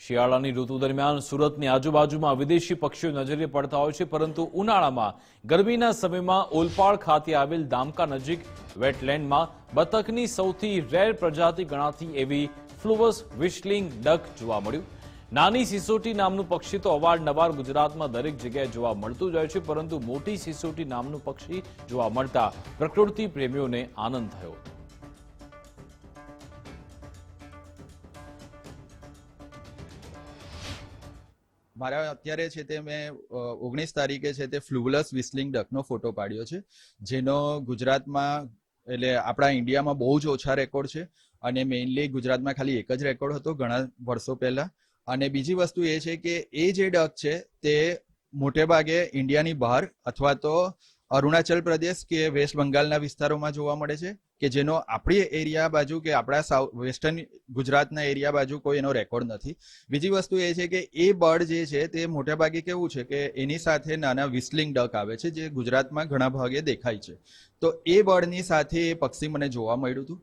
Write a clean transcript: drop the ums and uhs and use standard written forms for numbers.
શિયાળાની ઋતુ દરમિયાન સુરતની આજુબાજુમાં વિદેશી પક્ષીઓ નજરે પડતા હોય છે, પરંતુ ઉનાળામાં ગરમીના સમયમાં ઓલપાડ ખાતે આવેલ દામકા નજીક વેટલેન્ડમાં બતકની સૌથી રેર પ્રજાતિ ગણાતી એવી ફ્લુવસ વિસ્લિંગ ડક જોવા મળ્યું। નાની સિસોટી નામનું પક્ષી તો અવારનવાર ગુજરાતમાં દરેક જગ્યાએ જોવા મળતું જ હોય છે, પરંતુ મોટી સિસોટી નામનું પક્ષી જોવા મળતા પ્રકૃતિ પ્રેમીઓને આનંદ થયો। મારા અત્યારે છે તે મેં 19 તારીખે છે તે ફ્લુવલસ વિસ્લિંગ ડકનો ફોટો પાડ્યો છે, જેનો ગુજરાતમાં એટલે આપણા ઇન્ડિયામાં બહુ જ ઓછા રેકોર્ડ છે અને મેઇનલી ગુજરાતમાં ખાલી એક જ રેકોર્ડ હતો ઘણા વર્ષો પહેલા। અને બીજી વસ્તુ એ છે કે એ જે ડક છે તે મોટે ભાગે ઇન્ડિયાની બહાર અથવા તો અરુણાચલ પ્રદેશ કે વેસ્ટ બંગાળના વિસ્તારોમાં જોવા મળે છે, કે જેનો આપણી એરિયા બાજુ કે આપણા વેસ્ટર્ન ગુજરાતના એરિયા બાજુ કોઈ એનો રેકોર્ડ નથી। બીજી વસ્તુ એ છે કે એ બર્ડ જે છે તે મોટે ભાગે કેવું છે કે એની સાથે નાના વિસ્લિંગ ડક આવે છે, જે ગુજરાતમાં ઘણા ભાગે દેખાય છે। તો એ બર્ડની સાથે એ પક્ષી મને જોવા મળ્યું હતું।